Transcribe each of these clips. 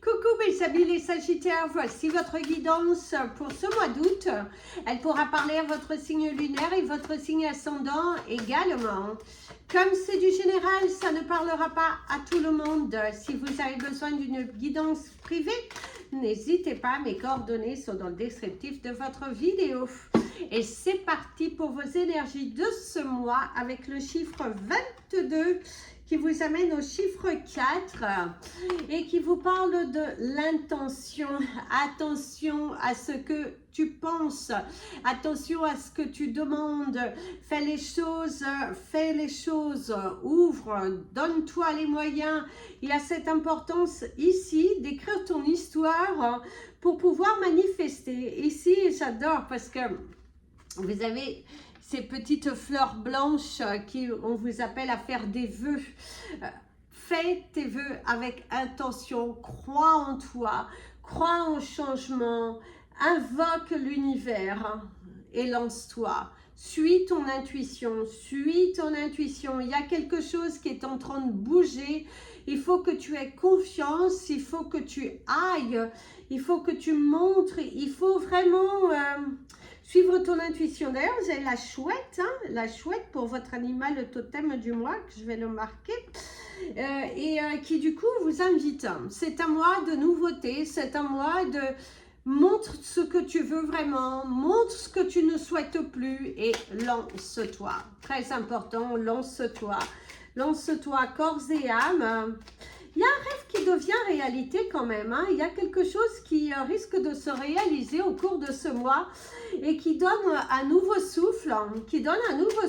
Coucou mes amis les Sagittaires, voici votre guidance pour ce mois d'août. Elle pourra parler à votre signe lunaire et votre signe ascendant également. Comme c'est du général, ça ne parlera pas à tout le monde. Si vous avez besoin d'une guidance privée, n'hésitez pas, mes coordonnées sont dans le descriptif de votre vidéo. Et c'est parti pour vos énergies de ce mois avec le chiffre 22 qui vous amène au chiffre 4 et qui vous parle de l'intention. Attention à ce que tu penses, attention à ce que tu demandes, fais les choses, ouvre, donne-toi les moyens. Il y a cette importance ici d'écrire ton histoire pour pouvoir manifester. Ici, j'adore parce que vous avez ces petites fleurs blanches qui on vous appelle à faire des vœux. Fais tes vœux avec intention, crois en toi, crois en changement, invoque l'univers et lance-toi. Suis ton intuition, suis ton intuition. Il y a quelque chose qui est en train de bouger. Il faut que tu aies confiance, il faut que tu ailles, il faut que tu montres, il faut vraiment suivre ton intuition. D'ailleurs, vous avez la chouette, la chouette pour votre animal totem du mois, que je vais le marquer, qui du coup vous invite. C'est un mois de nouveauté, c'est un mois de montre ce que tu veux vraiment, montre ce que tu ne souhaites plus et lance-toi. Très important, lance-toi. Lance-toi corps et âme. Il y a un rêve qui devient réalité quand même. Il y a quelque chose qui risque de se réaliser au cours de ce mois et qui donne un nouveau souffle, et qui donne un nouveau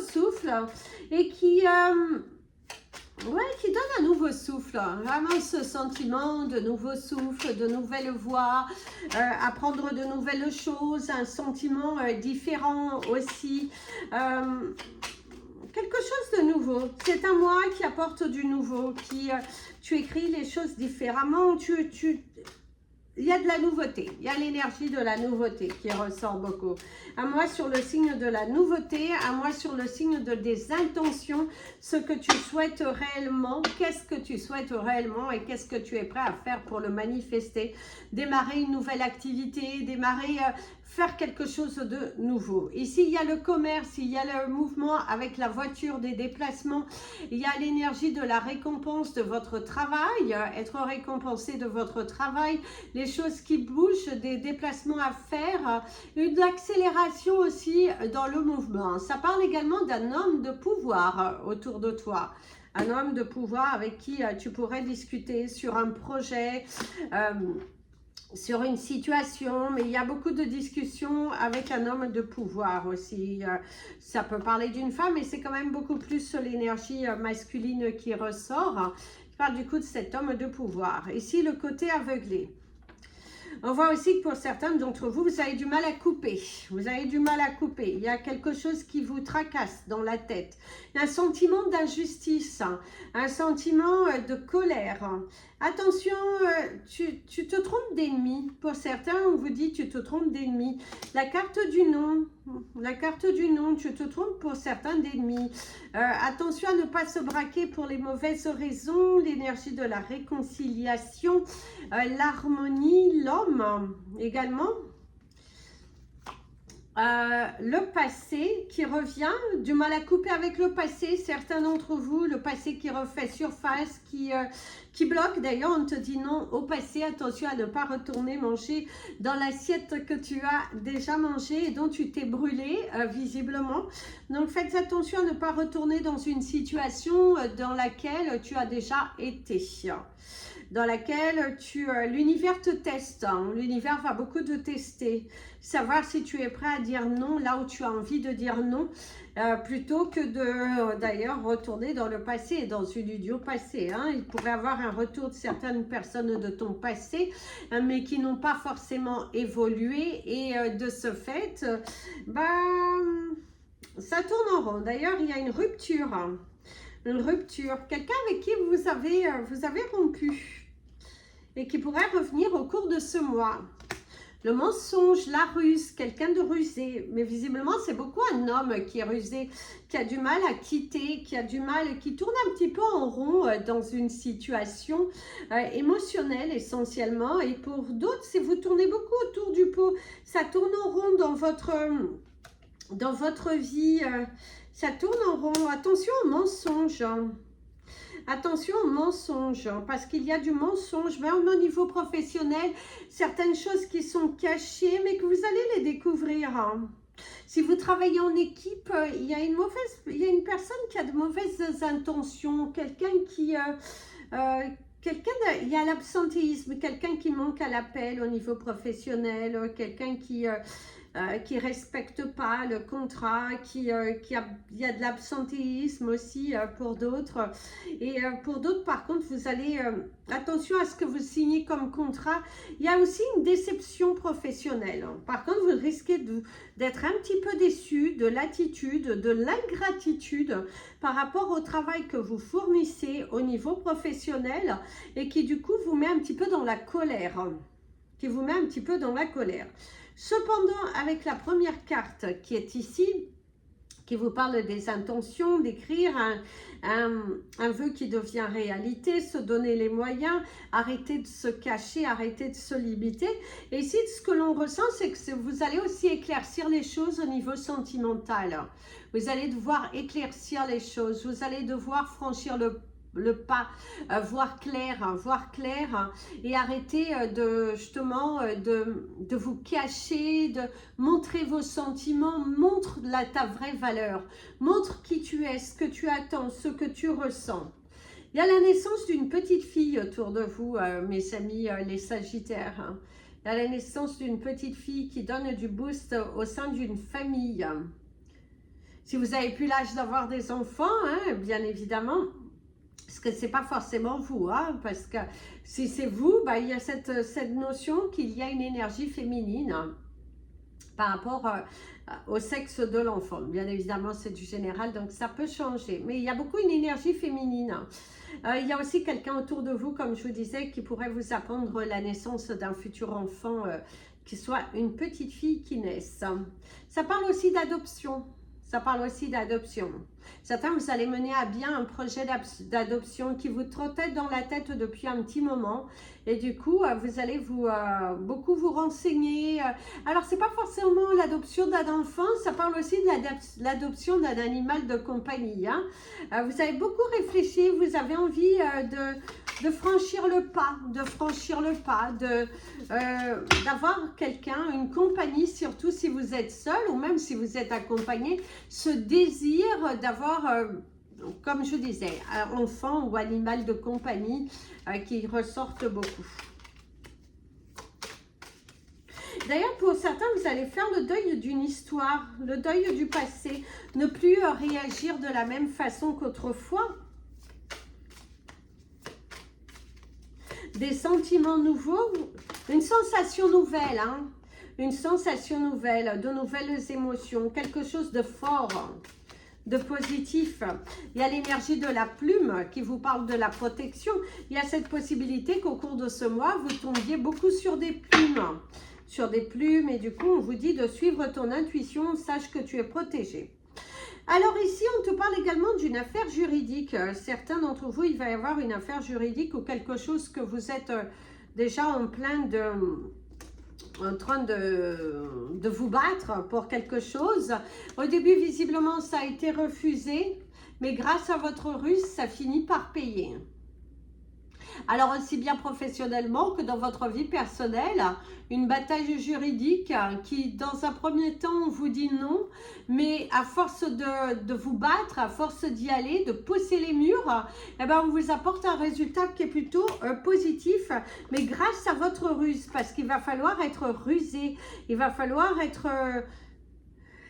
souffle. Vraiment ce sentiment de nouveau souffle, de nouvelles voix, apprendre de nouvelles choses, un sentiment différent aussi. Quelque chose de nouveau. C'est un mois qui apporte du nouveau, tu écris les choses différemment, il y a de la nouveauté, il y a l'énergie de la nouveauté qui ressort beaucoup. Un mois sur le signe de la nouveauté, un mois sur le signe des intentions, ce que tu souhaites réellement, qu'est-ce que tu souhaites réellement et qu'est-ce que tu es prêt à faire pour le manifester. Démarrer une nouvelle activité, faire quelque chose de nouveau. Ici, il y a le commerce, il y a le mouvement avec la voiture, des déplacements, il y a l'énergie de la récompense de votre travail, être récompensé de votre travail, les choses qui bougent, des déplacements à faire, une accélération aussi dans le mouvement. Ça parle également d'un homme de pouvoir autour de toi. Un homme de pouvoir avec qui tu pourrais discuter sur un projet, sur une situation, mais il y a beaucoup de discussions avec un homme de pouvoir aussi. Ça peut parler d'une femme, mais c'est quand même beaucoup plus l'énergie masculine qui ressort. Je parle du coup de cet homme de pouvoir. Ici, le côté aveuglé. On voit aussi que pour certains d'entre vous, vous avez du mal à couper. Vous avez du mal à couper. Il y a quelque chose qui vous tracasse dans la tête. Il y a un sentiment d'injustice, un sentiment de colère. Attention, tu te trompes d'ennemi. Pour certains, on vous dit tu te trompes d'ennemi. La carte du non, tu te trompes pour certains d'ennemis. Attention à ne pas se braquer pour les mauvaises raisons. L'énergie de la réconciliation, l'harmonie, l'homme également. Le passé qui revient, du mal à couper avec le passé, certains d'entre vous, le passé qui refait surface, qui bloque. D'ailleurs, on te dit non au passé, attention à ne pas retourner manger dans l'assiette que tu as déjà mangé et dont tu t'es brûlé visiblement. Donc faites attention à ne pas retourner dans une situation dans laquelle tu as déjà été, dans laquelle l'univers te teste, l'univers va beaucoup te tester, savoir si tu es prêt à dire non là où tu as envie de dire non, plutôt que de d'ailleurs retourner dans le passé et dans une idiot passé. Il pourrait avoir un retour de certaines personnes de ton passé, mais qui n'ont pas forcément évolué et de ce fait, ça tourne en rond. D'ailleurs, il y a une rupture. Quelqu'un avec qui vous avez rompu et qui pourrait revenir au cours de ce mois. le mensonge, la ruse, quelqu'un de rusé. Mais visiblement, c'est beaucoup un homme qui est rusé, qui a du mal à quitter, qui a du mal, qui tourne un petit peu en rond dans une situation émotionnelle essentiellement. Et pour d'autres, si vous tournez beaucoup autour du pot, ça tourne en rond dans votre vie, ça tourne en rond. Attention aux mensonges. Attention aux mensonges, parce qu'il y a du mensonge, même au niveau professionnel, certaines choses qui sont cachées, mais que vous allez les découvrir. Si vous travaillez en équipe, il y a une personne qui a de mauvaises intentions, quelqu'un qui... il y a l'absentéisme, quelqu'un qui manque à l'appel au niveau professionnel, quelqu'un qui respecte pas le contrat, il y a de l'absentéisme aussi pour d'autres. Et pour d'autres, par contre, vous allez, attention à ce que vous signez comme contrat. Il y a aussi une déception professionnelle. Par contre, vous risquez d'être un petit peu déçu de l'attitude, de l'ingratitude par rapport au travail que vous fournissez au niveau professionnel et qui du coup vous met un petit peu dans la colère. Cependant, avec la première carte qui est ici, qui vous parle des intentions, d'écrire un vœu qui devient réalité, se donner les moyens, arrêter de se cacher, arrêter de se limiter. Et ici, ce que l'on ressent, c'est que vous allez aussi éclaircir les choses au niveau sentimental. Vous allez devoir éclaircir les choses, vous allez devoir franchir le pas, voir clair et arrêter de vous cacher, de montrer vos sentiments, montre ta vraie valeur, montre qui tu es, ce que tu attends, ce que tu ressens. Il y a la naissance d'une petite fille autour de vous, mes amis les Sagittaires. Il y a la naissance d'une petite fille qui donne du boost au sein d'une famille. Si vous n'avez plus l'âge d'avoir des enfants, bien évidemment, parce que ce n'est pas forcément vous, parce que si c'est vous, il y a cette notion qu'il y a une énergie féminine par rapport au sexe de l'enfant. Bien évidemment, c'est du général, donc ça peut changer. Mais il y a beaucoup une énergie féminine. Il y a aussi quelqu'un autour de vous, comme je vous disais, qui pourrait vous apprendre la naissance d'un futur enfant, qui soit une petite fille qui naisse. Ça parle aussi d'adoption. Certains, vous allez mener à bien un projet d'adoption qui vous trottait dans la tête depuis un petit moment. Et du coup, vous allez beaucoup vous renseigner. Alors, ce n'est pas forcément l'adoption d'un enfant, ça parle aussi de l'adoption d'un animal de compagnie. Vous avez beaucoup réfléchi, vous avez envie de franchir le pas, d'avoir quelqu'un, une compagnie, surtout si vous êtes seul ou même si vous êtes accompagné, ce désir d'avoir, comme je disais, un enfant ou animal de compagnie qui ressortent beaucoup. D'ailleurs, pour certains, vous allez faire le deuil d'une histoire, le deuil du passé, ne plus réagir de la même façon qu'autrefois. Des sentiments nouveaux, une sensation nouvelle, une sensation nouvelle, de nouvelles émotions, quelque chose de fort, de positif. Il y a l'énergie de la plume qui vous parle de la protection. Il y a cette possibilité qu'au cours de ce mois, vous tombiez beaucoup sur des plumes. Et du coup, on vous dit de suivre ton intuition, sache que tu es protégé. Alors ici, on te parle également d'une affaire juridique. Certains d'entre vous, il va y avoir une affaire juridique ou quelque chose que vous êtes déjà en train de vous battre pour quelque chose. Au début, visiblement, ça a été refusé, mais grâce à votre ruse, ça finit par payer. Alors, aussi bien professionnellement que dans votre vie personnelle, une bataille juridique qui, dans un premier temps, on vous dit non, mais à force de vous battre, à force d'y aller, de pousser les murs, on vous apporte un résultat qui est plutôt positif, mais grâce à votre ruse, parce qu'il va falloir être rusé, il va falloir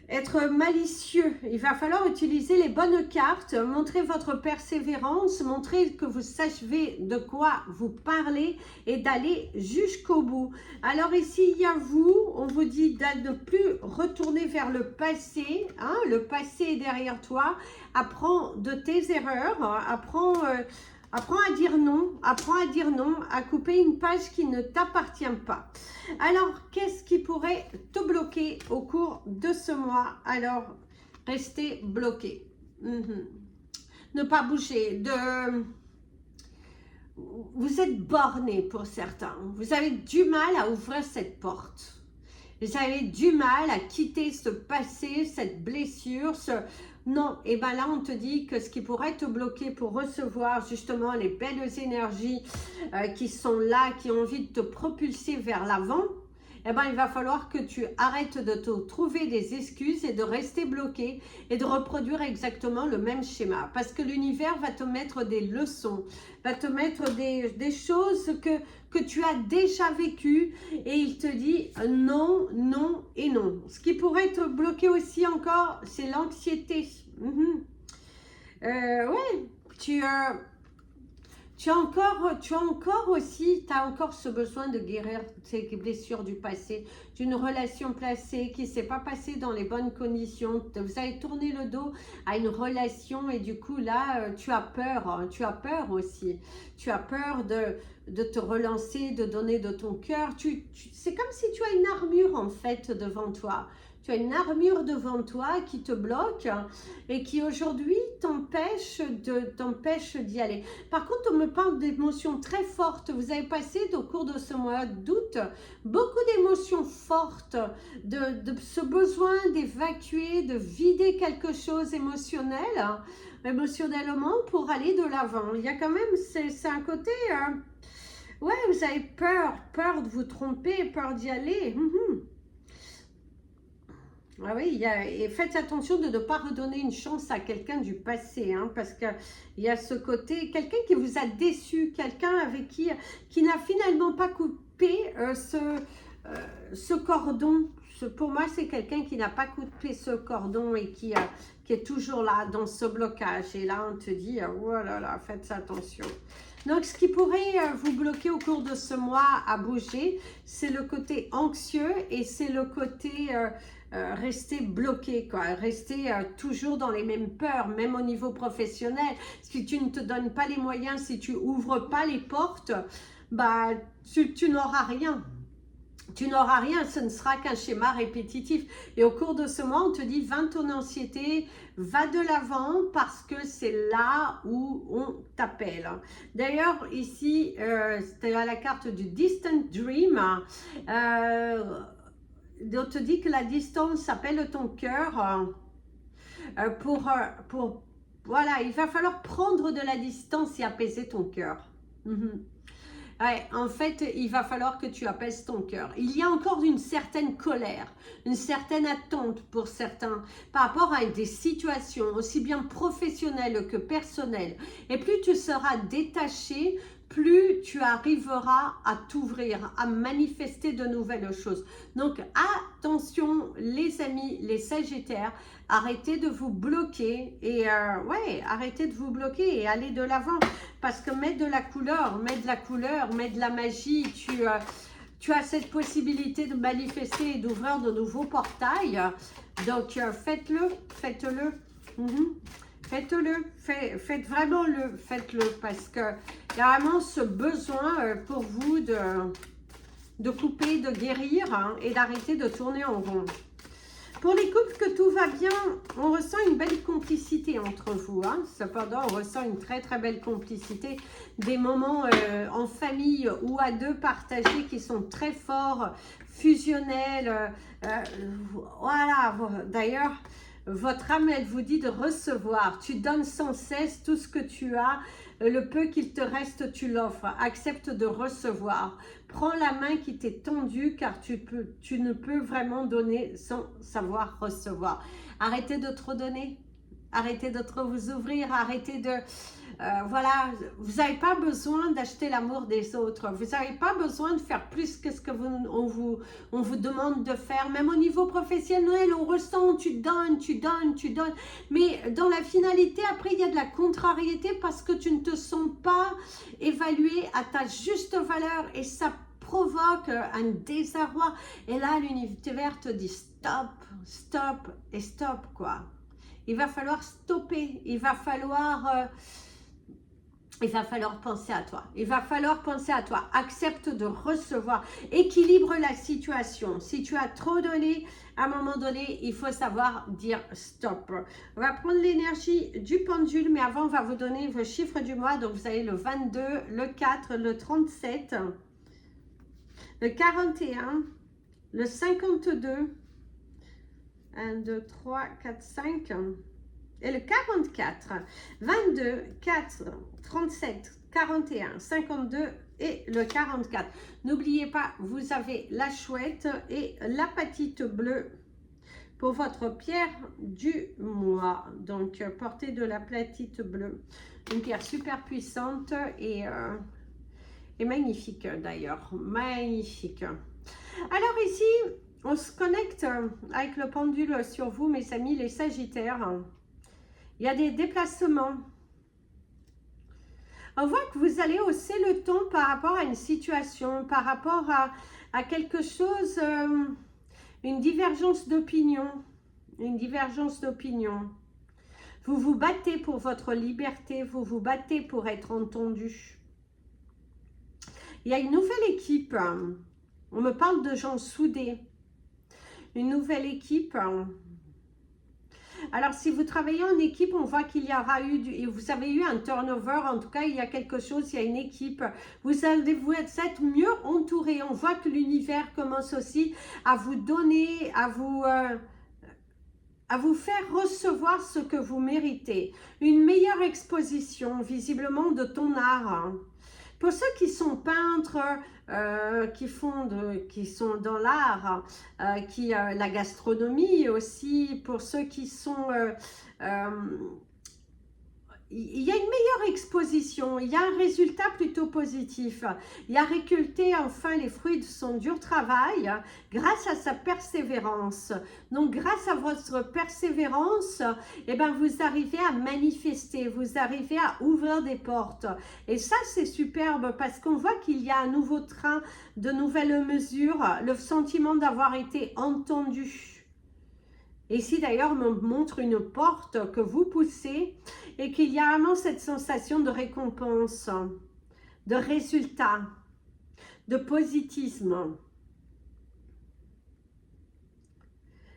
être malicieux, il va falloir utiliser les bonnes cartes, montrer votre persévérance, montrer que vous savez de quoi vous parlez et d'aller jusqu'au bout. Alors ici, il y a vous, on vous dit de ne plus retourner vers le passé, le passé est derrière toi, apprends de tes erreurs, apprends Apprends à dire non, à couper une page qui ne t'appartient pas. Alors, qu'est-ce qui pourrait te bloquer au cours de ce mois? Alors, rester bloqué. Ne pas bouger. Vous êtes borné pour certains. Vous avez du mal à ouvrir cette porte. Vous avez du mal à quitter ce passé, cette blessure, Non, et bien là on te dit que ce qui pourrait te bloquer pour recevoir justement les belles énergies qui sont là, qui ont envie de te propulser vers l'avant, eh ben, il va falloir que tu arrêtes de te trouver des excuses et de rester bloqué et de reproduire exactement le même schéma. Parce que l'univers va te mettre des leçons, va te mettre des choses que tu as déjà vécues et il te dit non, non et non. Ce qui pourrait te bloquer aussi encore, c'est l'anxiété. Ouais, tu as encore ce besoin de guérir tes blessures du passé, d'une relation passée qui ne s'est pas passée dans les bonnes conditions. Vous avez tourné le dos à une relation et du coup là, tu as peur, hein, tu as peur aussi. Tu as peur de te relancer, de donner de ton cœur. C'est comme si tu as une armure en fait devant toi. Tu as une armure devant toi qui te bloque et qui aujourd'hui t'empêche d'y aller. Par contre, on me parle d'émotions très fortes. Vous avez passé au cours de ce mois d'août beaucoup d'émotions fortes, de ce besoin d'évacuer, de vider quelque chose émotionnellement pour aller de l'avant. Il y a quand même, c'est un côté... ouais, vous avez peur de vous tromper, peur d'y aller. Ah oui, et faites attention de ne pas redonner une chance à quelqu'un du passé, hein, parce qu'il y a ce côté, quelqu'un qui vous a déçu, quelqu'un avec qui n'a finalement pas coupé ce cordon. Pour moi, c'est quelqu'un qui n'a pas coupé ce cordon et qui est toujours là, dans ce blocage. Et là, on te dit, oh là là, faites attention. Donc, ce qui pourrait vous bloquer au cours de ce mois à bouger, c'est le côté anxieux et c'est le côté... rester bloqué, quoi, rester toujours dans les mêmes peurs, même au niveau professionnel. Si tu ne te donnes pas les moyens, si tu ouvres pas les portes, bah, tu n'auras rien. Tu n'auras rien, ce ne sera qu'un schéma répétitif. Et au cours de ce mois, on te dit, vainc ton anxiété, va de l'avant parce que c'est là où on t'appelle. D'ailleurs, ici, c'était à la carte du Distant Dream. On te dit que la distance appelle ton cœur voilà, il va falloir prendre de la distance et apaiser ton cœur. Ouais, en fait, il va falloir que tu apaises ton cœur. Il y a encore une certaine colère, une certaine attente pour certains par rapport à des situations aussi bien professionnelles que personnelles. Et plus tu seras détaché, plus tu arriveras à t'ouvrir, à manifester de nouvelles choses. Donc, attention les amis, les sagittaires, arrêtez de vous bloquer et ouais, arrêtez de vous bloquer et allez de l'avant parce que mets de la couleur, mets de la magie, tu as cette possibilité de manifester et d'ouvrir de nouveaux portails. Donc, faites-le. Faites vraiment faites-le parce que il y a vraiment ce besoin pour vous de couper, de guérir hein, et d'arrêter de tourner en rond. Pour les couples que tout va bien, on ressent une belle complicité entre vous. Hein. Cependant, on ressent une très très belle complicité. Des moments en famille ou à deux partagés qui sont très forts, fusionnels. Voilà, d'ailleurs... Votre âme, elle vous dit de recevoir. Tu donnes sans cesse tout ce que tu as. Le peu qu'il te reste, tu l'offres. Accepte de recevoir. Prends la main qui t'est tendue car tu ne peux vraiment donner sans savoir recevoir. Arrêtez de trop donner. Arrêtez de trop vous ouvrir. Arrêtez de... voilà, vous n'avez pas besoin d'acheter l'amour des autres. Vous n'avez pas besoin de faire plus que ce que on vous demande de faire. Même au niveau professionnel, on ressent, tu donnes. Mais dans la finalité, après, il y a de la contrariété parce que tu ne te sens pas évalué à ta juste valeur et ça provoque un désarroi. Et là, l'univers te dit stop, stop et stop, quoi. Il va falloir stopper. Il va falloir... il va falloir penser à toi. Il va falloir penser à toi. Accepte de recevoir. Équilibre la situation. Si tu as trop donné, à un moment donné, il faut savoir dire stop. On va prendre l'énergie du pendule, mais avant, on va vous donner vos chiffres du mois. Donc, vous avez le 22, le 4, le 37, le 41, le 52, 1, 2, 3, 4, 5... et le 44, 22, 4, 37, 41, 52 et le 44. N'oubliez pas, vous avez la chouette et la patite bleue pour votre pierre du mois. Donc, portez de la platite bleue. Une pierre super puissante et magnifique d'ailleurs. Magnifique. Alors ici, on se connecte avec le pendule sur vous, mes amis, les Sagittaires. Il y a des déplacements. On voit que vous allez hausser le ton par rapport à une situation, par rapport à quelque chose, une divergence d'opinion. Une divergence d'opinion. Vous vous battez pour votre liberté, vous vous battez pour être entendu. Il y a une nouvelle équipe. On me parle de gens soudés. Une nouvelle équipe. Alors, si vous travaillez en équipe, on voit qu'il y aura eu, vous avez eu un turnover, en tout cas, il y a quelque chose, il y a une équipe. Vous allez vous être mieux entouré. On voit que l'univers commence aussi à vous donner, à vous faire recevoir ce que vous méritez. Une meilleure exposition, visiblement, de ton art. Pour ceux qui sont peintres, qui sont dans l'art, la gastronomie aussi, pour ceux qui sont... il y a une meilleure exposition, il y a un résultat plutôt positif. Il a récolté enfin les fruits de son dur travail grâce à sa persévérance. Donc grâce à votre persévérance, eh ben, vous arrivez à manifester, vous arrivez à ouvrir des portes. Et ça c'est superbe parce qu'on voit qu'il y a un nouveau train, de nouvelles mesures, le sentiment d'avoir été entendu. Et ici d'ailleurs me montre une porte que vous poussez et qu'il y a vraiment cette sensation de récompense, de résultat, de positisme.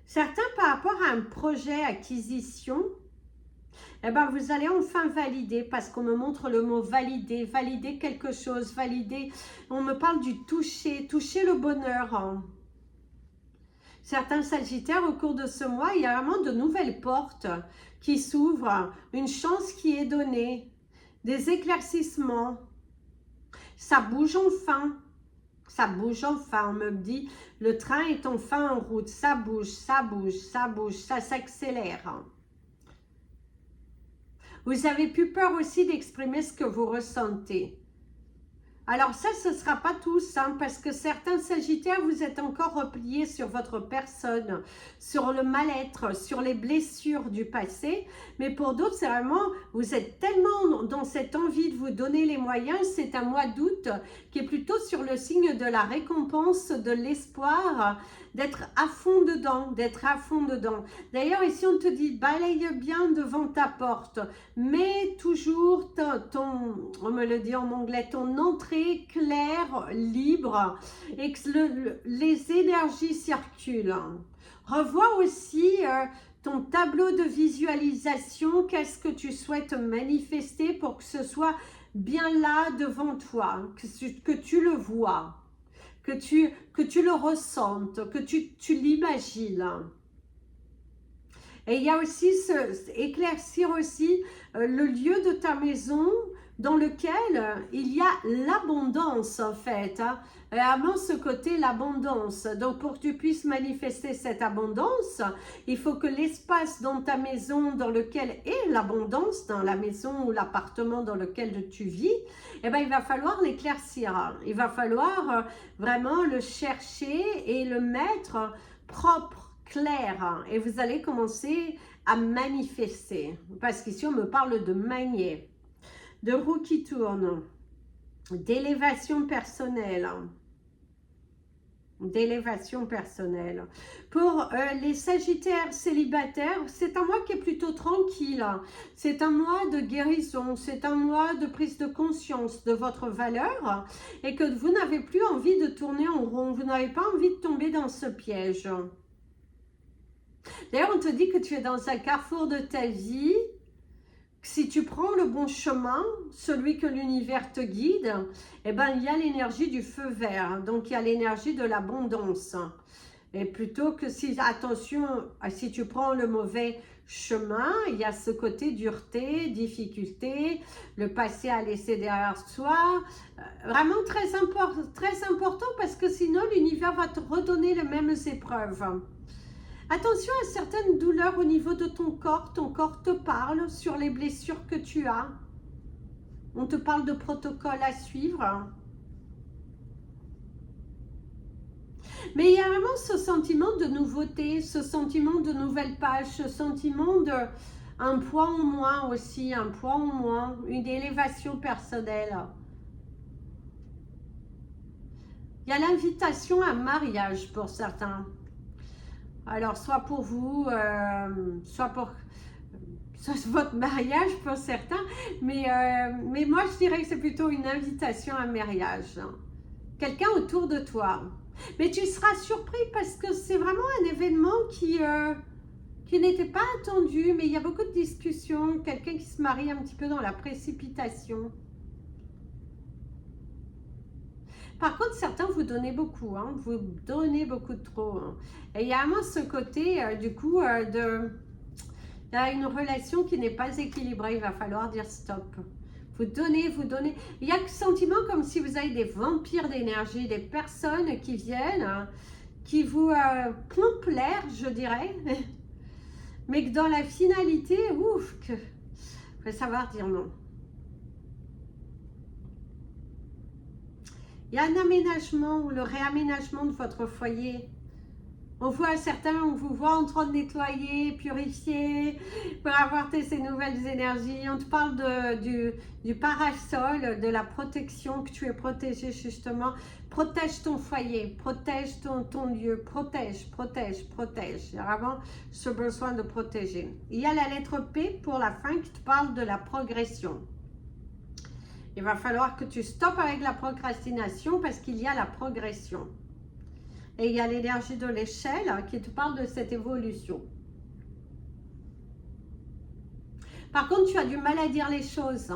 Certains par rapport à un projet acquisition, eh ben vous allez enfin valider, parce qu'on me montre le mot valider, valider quelque chose, valider, on me parle du toucher, toucher le bonheur. Certains Sagittaires, au cours de ce mois, il y a vraiment de nouvelles portes qui s'ouvrent, une chance qui est donnée, des éclaircissements. Ça bouge enfin, on me dit, le train est enfin en route, ça bouge, ça bouge, ça bouge, ça s'accélère. Vous avez plus peur aussi d'exprimer ce que vous ressentez. Alors ça, ce ne sera pas tous, hein, parce que certains Sagittaires, vous êtes encore repliés sur votre personne, sur le mal-être, sur les blessures du passé. Mais pour d'autres, c'est vraiment, vous êtes tellement dans cette envie de vous donner les moyens. C'est un mois d'août qui est plutôt sur le signe de la récompense, de l'espoir, d'être à fond dedans, d'être à fond dedans. D'ailleurs, ici, on te dit, balaye bien devant ta porte, mets toujours on me le dit en anglais, ton entrée claire, libre, et que les énergies circulent. Revois aussi ton tableau de visualisation, qu'est-ce que tu souhaites manifester pour que ce soit bien là devant toi, que tu le vois. Que tu le ressentes, que tu l'imagines. Et il y a aussi éclaircir aussi le lieu de ta maison dans lequel il y a l'abondance en fait. Hein. Vraiment ce côté l'abondance. Donc pour que tu puisses manifester cette abondance, il faut que l'espace dans ta maison dans lequel est l'abondance, dans la maison ou l'appartement dans lequel tu vis, eh ben, il va falloir l'éclaircir. Il va falloir vraiment le chercher et le mettre propre, clair. Et vous allez commencer à manifester. Parce qu'ici, on me parle de manier, de roue qui tourne, d'élévation personnelle. d'élévation personnelle. Pour les Sagittaires célibataires, c'est un mois qui est plutôt tranquille. C'est un mois de guérison, c'est un mois de prise de conscience de votre valeur et que vous n'avez plus envie de tourner en rond, vous n'avez pas envie de tomber dans ce piège. D'ailleurs, on te dit que tu es dans un carrefour de ta vie. Si tu prends le bon chemin, celui que l'univers te guide, eh ben, il y a l'énergie du feu vert, donc il y a l'énergie de l'abondance. Et plutôt que si, attention, si tu prends le mauvais chemin, il y a ce côté dureté, difficulté, le passé à laisser derrière soi. Vraiment très important parce que sinon l'univers va te redonner les mêmes épreuves. Attention à certaines douleurs au niveau de ton corps te parle sur les blessures que tu as. On te parle de protocole à suivre. Mais il y a vraiment ce sentiment de nouveauté, ce sentiment de nouvelle page, ce sentiment de un poids en moins aussi, un poids en moins, une élévation personnelle. Il y a l'invitation à un mariage pour certains. Alors, soit pour vous, soit pour votre mariage pour certains, mais moi, je dirais que c'est plutôt une invitation à un mariage. Quelqu'un autour de toi. Mais tu seras surpris parce que c'est vraiment un événement qui n'était pas attendu, mais il y a beaucoup de discussions, quelqu'un qui se marie un petit peu dans la précipitation. Par contre, certains vous donnez beaucoup, hein, vous donnez beaucoup trop. Hein. Et il y a vraiment ce côté, du coup, il y a une relation qui n'est pas équilibrée, il va falloir dire stop. Vous donnez, vous donnez. Il y a ce sentiment comme si vous avez des vampires d'énergie, des personnes qui viennent, hein, qui vous pompent l'air, je dirais. Mais que dans la finalité, ouf, il faut savoir dire non. Il y a un aménagement ou le réaménagement de votre foyer. On voit certains, on vous voit en train de nettoyer, purifier, pour apporter ces nouvelles énergies. On te parle du parasol, de la protection, que tu es protégé justement. Protège ton foyer, protège ton lieu, protège. Il y a vraiment ce besoin de protéger. Il y a la lettre P pour la fin qui te parle de la progression. Il va falloir que tu stoppes avec la procrastination parce qu'il y a la progression. Et il y a l'énergie de l'échelle qui te parle de cette évolution. Par contre, tu as du mal à dire les choses.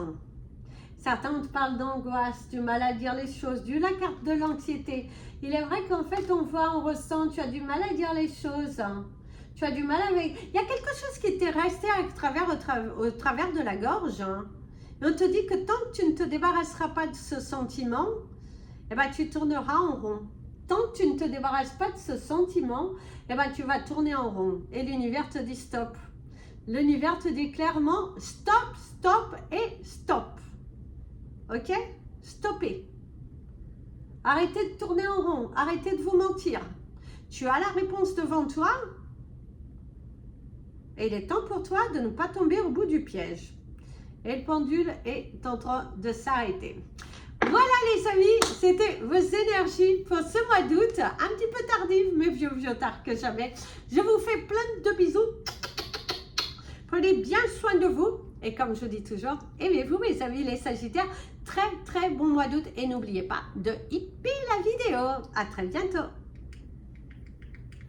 Certains te parlent d'angoisse, du mal à dire les choses, la carte de l'anxiété. Il est vrai qu'en fait, on voit, on ressent, tu as du mal à dire les choses. Tu as du mal avec... Il y a quelque chose qui t'est resté au travers de la gorge. On te dit que tant que tu ne te débarrasseras pas de ce sentiment, eh ben, tu tourneras en rond. Tant que tu ne te débarrasses pas de ce sentiment, eh ben, tu vas tourner en rond. Et l'univers te dit stop. L'univers te dit clairement stop, stop et stop. Ok? Stoppez. Arrêtez de tourner en rond. Arrêtez de vous mentir. Tu as la réponse devant toi. Et il est temps pour toi de ne pas tomber au bout du piège. Et le pendule est en train de s'arrêter. Voilà les amis, c'était vos énergies pour ce mois d'août. Un petit peu tardive, mais mieux tard que jamais. Je vous fais plein de bisous. Prenez bien soin de vous. Et comme je dis toujours, aimez-vous mes amis les Sagittaires. Très très bon mois d'août. Et n'oubliez pas de hippie la vidéo. À très bientôt.